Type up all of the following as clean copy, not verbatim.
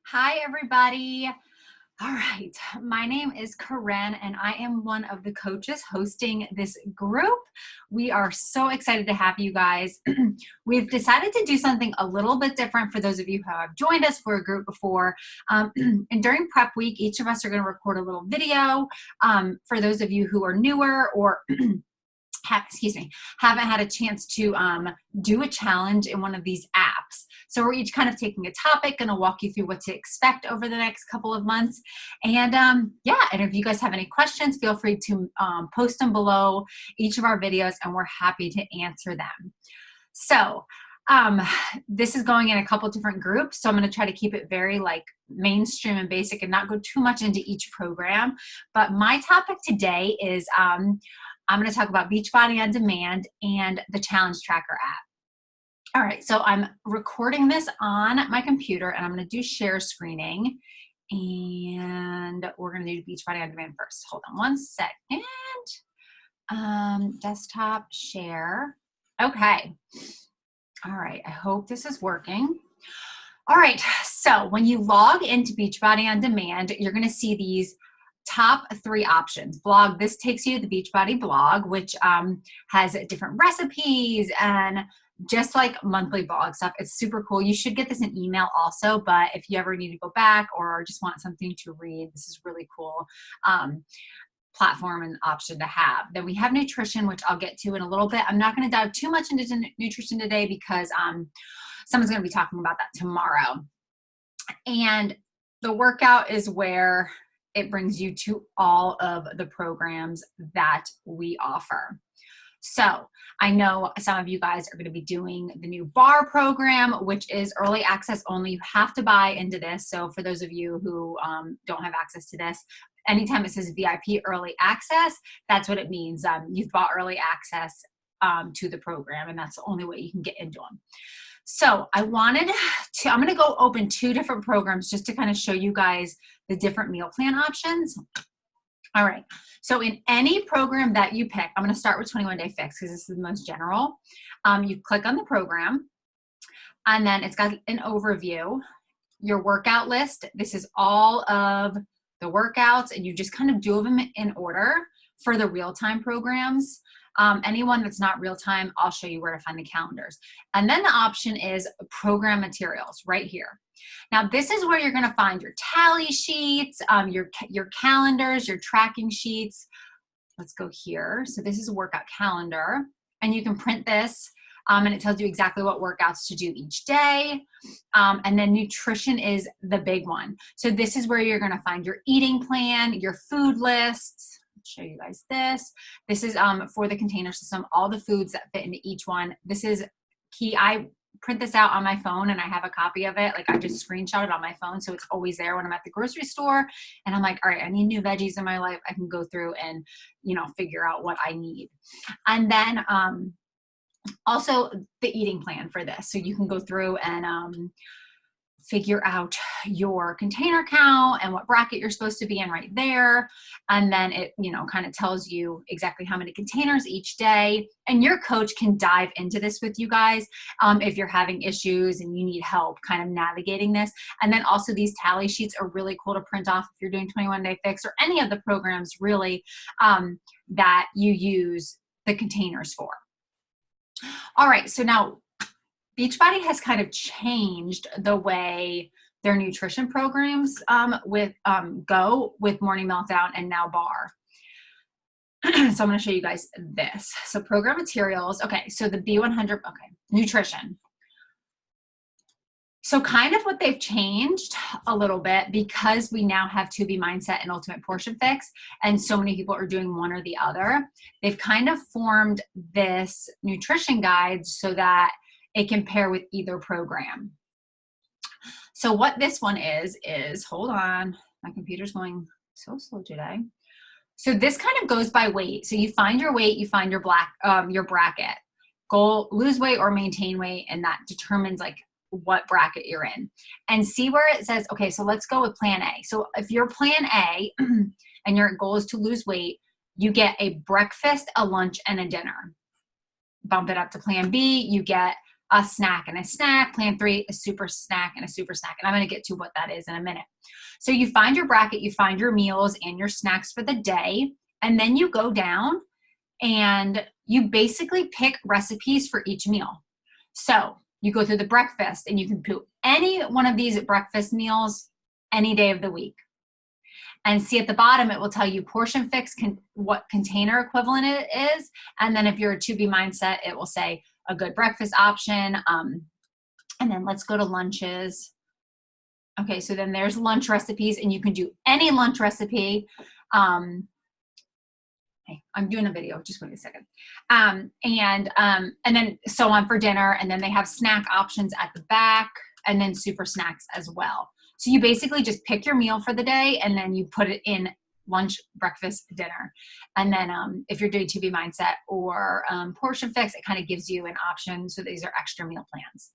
Hi, everybody. All right, my name is Corinne, and I am one of the coaches hosting this group. We are so excited to have you guys. We've decided to do something a little bit different for those of you who have joined us for a group before. And during prep week, each of us are going to record a little video. For those of you who are newer or haven't had a chance to do a challenge in one of these apps. So we're each kind of taking a topic, going to walk you through what to expect over the next couple of months. And and if you guys have any questions, feel free to post them below each of our videos, and we're happy to answer them. So this is going in a couple different groups, so I'm going to try to keep it very like mainstream and basic and not go too much into each program. But my topic today is I'm going to talk about Beachbody On Demand and the Challenge Tracker app. All right, so I'm recording this on my computer, and I'm going to do share screening, and we're going to do Beachbody On Demand first. Hold on one second. Desktop share. Okay. All right, I hope this is working. All right, so when you log into Beachbody On Demand, you're going to see these top 3 options. Blog, this takes you to the Beachbody blog, which has different recipes and just like monthly blog stuff. It's super cool. You should get this in email also, but if you ever need to go back or just want something to read, this is really cool platform and option to have. Then we have nutrition, which I'll get to in a little bit. I'm not going to dive too much into nutrition today because someone's going to be talking about that tomorrow. And the workout is where it brings you to all of the programs that we offer. So I know some of you guys are going to be doing the new bar program, which is early access only. You have to buy into this. So for those of you who don't have access to this, anytime it says VIP early access, that's what it means. You've bought early access to the program, and that's the only way you can get into them. So I'm going to go open 2 different programs just to kind of show you guys the different meal plan options. All right, so in any program that you pick, I'm going to start with 21 Day Fix because this is the most general. You click on the program, and then it's got an overview, your workout list. This is all of the workouts, and you just kind of do them in order for the real-time programs. Anyone that's not real time, I'll show you where to find the calendars. And then the option is program materials right here. Now, this is where you're going to find your tally sheets, your calendars, your tracking sheets. Let's go here. So this is a workout calendar, and you can print this, and it tells you exactly what workouts to do each day. And then nutrition is the big one. So this is where you're going to find your eating plan, your food lists. Show you guys this. This is for the container system, all the foods that fit into each one. This is key. I print this out on my phone, and I have a copy of it. Like I just screenshot it on my phone, so it's always there when I'm at the grocery store and I'm like, all right, I need new veggies in my life. I can go through and figure out what I need. And then also the eating plan for this, so you can go through and figure out your container count and what bracket you're supposed to be in right there. And then it, kind of tells you exactly how many containers each day. And your coach can dive into this with you guys if you're having issues and you need help kind of navigating this. And then also these tally sheets are really cool to print off if you're doing 21 Day Fix or any of the programs really that you use the containers for. All right, so now Beachbody has kind of changed the way their nutrition programs go with Morning Meltdown and now Bar. So I'm going to show you guys this. So program materials. Okay, so the B100, okay, nutrition. So kind of what they've changed a little bit, because we now have 2B Mindset and Ultimate Portion Fix, and so many people are doing one or the other. They've kind of formed this nutrition guide so that it can pair with either program. So what this one is hold on, my computer's going so slow today. So this kind of goes by weight. So you find your weight, you find your bracket. Goal, lose weight or maintain weight, and that determines like what bracket you're in. And see where it says, okay, so let's go with plan A. So if you're plan A and your goal is to lose weight, you get a breakfast, a lunch, and a dinner. Bump it up to plan B, you get a snack and a snack, plan 3, a super snack and a super snack. And I'm going to get to what that is in a minute. So you find your bracket, you find your meals and your snacks for the day, and then you go down and you basically pick recipes for each meal. So you go through the breakfast and you can put any one of these breakfast meals any day of the week. And see at the bottom, it will tell you portion fix, what container equivalent it is. And then if you're a 2B mindset, it will say a good breakfast option. And then let's go to lunches. Okay, so then there's lunch recipes, and you can do any lunch recipe. Hey, I'm doing a video, just wait a second. And then so on for dinner, and then they have snack options at the back, and then super snacks as well. So you basically just pick your meal for the day, and then you put it in lunch, breakfast, dinner. And then if you're doing 2B mindset or portion fix, it kind of gives you an option. So these are extra meal plans.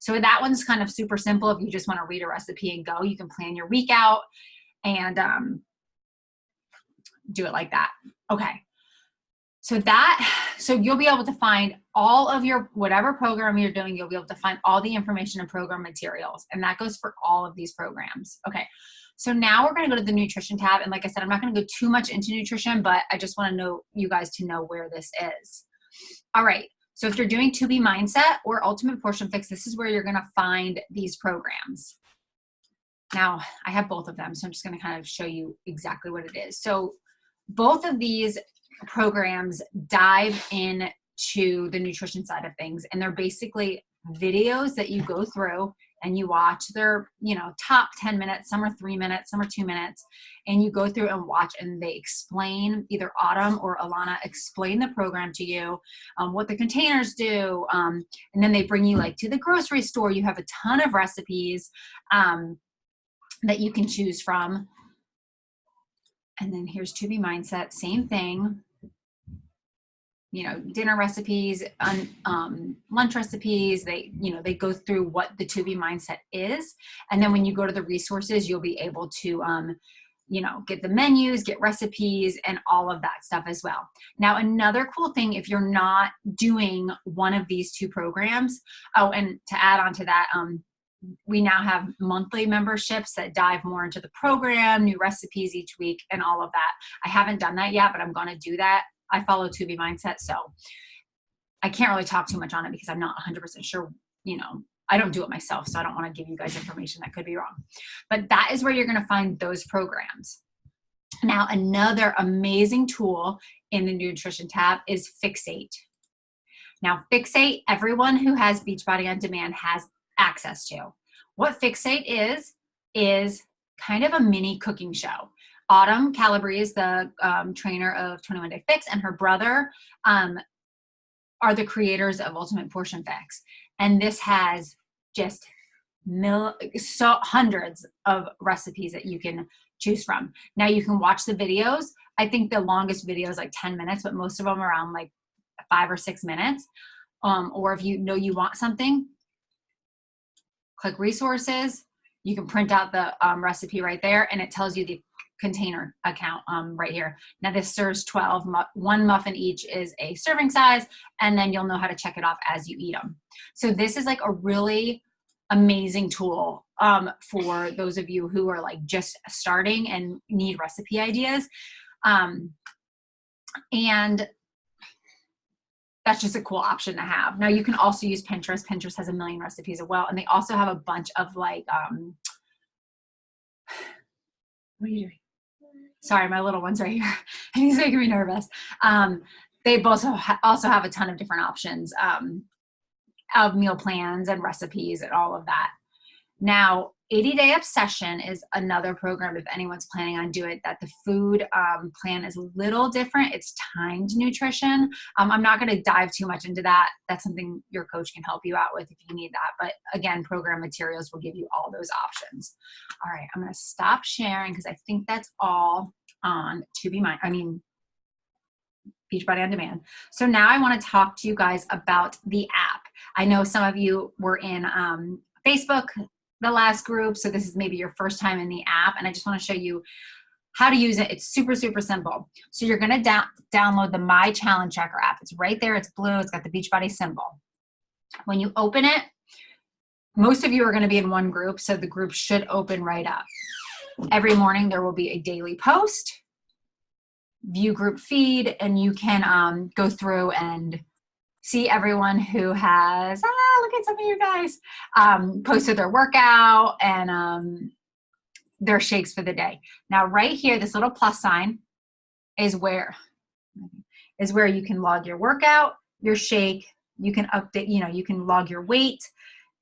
So that one's kind of super simple. If you just want to read a recipe and go, you can plan your week out and do it like that. Okay. So you'll be able to find all of your, whatever program you're doing, you'll be able to find all the information and program materials. And that goes for all of these programs. Okay. So now we're going to go to the nutrition tab. And like I said, I'm not going to go too much into nutrition, but I just want to know you guys to know where this is. All right. So if you're doing 2B mindset or ultimate portion fix, this is where you're going to find these programs. Now I have both of them. So I'm just going to kind of show you exactly what it is. So both of these programs dive into the nutrition side of things, and they're basically videos that you go through and you watch. They're, top 10 minutes, some are 3 minutes, some are 2 minutes, and you go through and watch, and they explain, either Autumn or Alana explain the program to you, what the containers do, and then they bring you like to the grocery store. You have a ton of recipes that you can choose from. And then here's 2B mindset, same thing. Dinner recipes, lunch recipes. They go through what the 2B mindset is. And then when you go to the resources, you'll be able to, get the menus, get recipes, and all of that stuff as well. Now, another cool thing, if you're not doing one of these two programs, and to add on to that, we now have monthly memberships that dive more into the program, new recipes each week, and all of that. I haven't done that yet, but I'm going to do that. I follow 2B mindset, so I can't really talk too much on it because I'm not 100% sure, I don't do it myself, so I don't want to give you guys information that could be wrong. But that is where you're going to find those programs. Now, another amazing tool in the nutrition tab is Fixate. Now, Fixate, everyone who has Beachbody On Demand has access to. What Fixate is kind of a mini cooking show. Autumn Calabrese, the trainer of 21 Day Fix, and her brother are the creators of Ultimate Portion Fix. And this has just hundreds of recipes that you can choose from. Now you can watch the videos. I think the longest video is like 10 minutes, but most of them are around like 5 or 6 minutes. Or if you know you want something, click resources. You can print out the recipe right there, and it tells you the container account right here. Now this serves 12, one muffin each is a serving size, and then you'll know how to check it off as you eat them. So this is like a really amazing tool for those of you who are like just starting and need recipe ideas. And that's just a cool option to have. Now you can also use Pinterest. Pinterest has a million recipes as well. And they also have a bunch of like, what are you doing? Sorry, my little one's right here. He's making me nervous. They both also have a ton of different options of meal plans and recipes and all of that. Now, 80-Day Obsession is another program if anyone's planning on doing it, that the food plan is a little different. It's timed nutrition. I'm not going to dive too much into that. That's something your coach can help you out with if you need that. But again, program materials will give you all those options. All right, I'm going to stop sharing because I think that's all on Beachbody On Demand. So now I want to talk to you guys about the app. I know some of you were in Facebook, the last group, so this is maybe your first time in the app, and I just want to show you how to use it. It's super, super simple. So you're going to download the My Challenge Tracker app. It's right there. It's blue. It's got the Beachbody symbol. When you open it, most of you are going to be in one group, so the group should open right up. Every morning there will be a daily post, view group feed, and you can go through and see everyone who has, look at some of you guys, posted their workout and their shakes for the day. Now right here, this little plus sign is where you can log your workout, your shake, you can update, you can log your weight,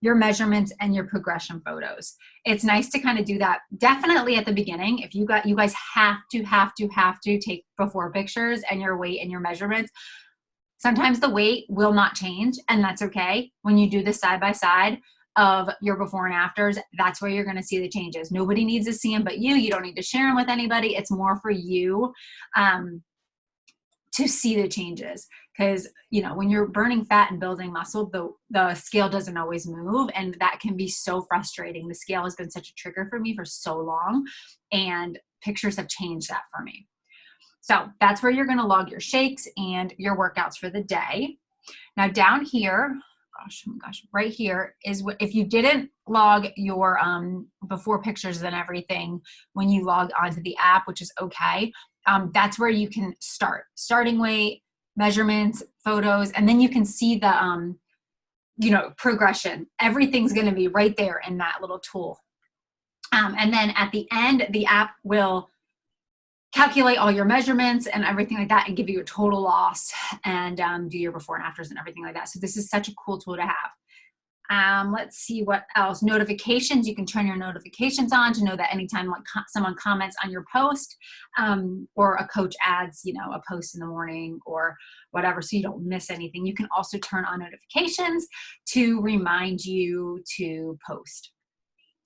your measurements, and your progression photos. It's nice to kind of do that definitely at the beginning. If you guys have to take before pictures and your weight and your measurements. Sometimes the weight will not change, and that's okay. When you do the side by side of your before and afters, that's where you're going to see the changes. Nobody needs to see them but you. You don't need to share them with anybody. It's more for you to see the changes, because when you're burning fat and building muscle, the scale doesn't always move, and that can be so frustrating. The scale has been such a trigger for me for so long, and pictures have changed that for me. So that's where you're going to log your shakes and your workouts for the day. Now down here, right here is what, if you didn't log your before pictures and everything when you log onto the app, which is okay, that's where you can starting weight, measurements, photos, and then you can see the progression. Everything's going to be right there in that little tool. And then at the end, the app will calculate all your measurements and everything like that and give you a total loss and do your before and afters and everything like that. So this is such a cool tool to have. Let's see what else. Notifications, you can turn your notifications on to know that anytime someone comments on your post or a coach adds, a post in the morning or whatever, so you don't miss anything. You can also turn on notifications to remind you to post.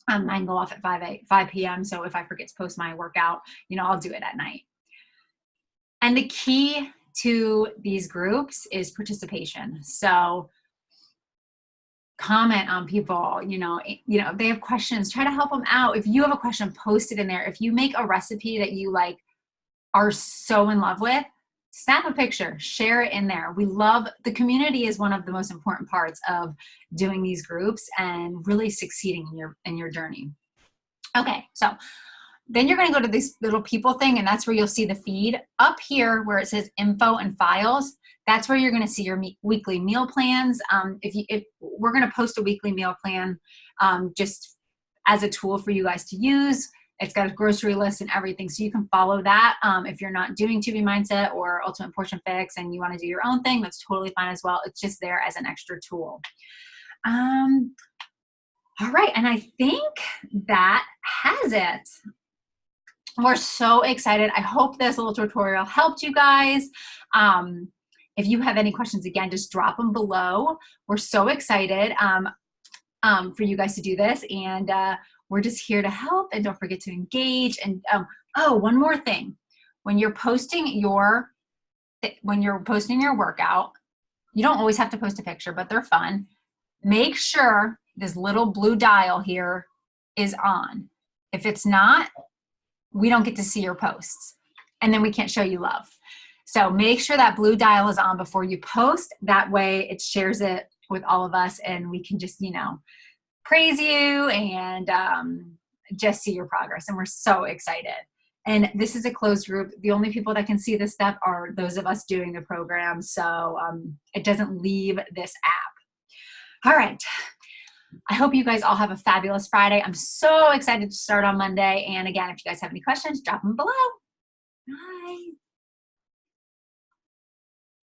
Mine go off at 5 p.m. So if I forget to post my workout, I'll do it at night. And the key to these groups is participation. So comment on people, if they have questions, try to help them out. If you have a question, post it in there. If you make a recipe that you are so in love with, snap a picture, share it in there. The community is one of the most important parts of doing these groups and really succeeding in your journey. Okay, so then you're going to go to this little people thing, and that's where you'll see the feed. Up here where it says info and files, that's where you're going to see your weekly meal plans. If we're going to post a weekly meal plan just as a tool for you guys to use. It's got a grocery list and everything, so you can follow that. If you're not doing 2B Mindset or Ultimate Portion Fix and you want to do your own thing, that's totally fine as well. It's just there as an extra tool. All right, and I think that has it. We're so excited. I hope this little tutorial helped you guys. If you have any questions, again, just drop them below. We're so excited for you guys to do this, and we're just here to help, and don't forget to engage. And one more thing, when you're posting your workout, you don't always have to post a picture, but they're fun. Make sure this little blue dial here is on. If it's not, we don't get to see your posts, and then we can't show you love. So make sure that blue dial is on before you post. That way it shares it with all of us, and we can just, praise you and just see your progress. And we're so excited. And this is a closed group. The only people that can see this stuff are those of us doing the program. So it doesn't leave this app. All right. I hope you guys all have a fabulous Friday. I'm so excited to start on Monday. And again, if you guys have any questions, drop them below. Bye.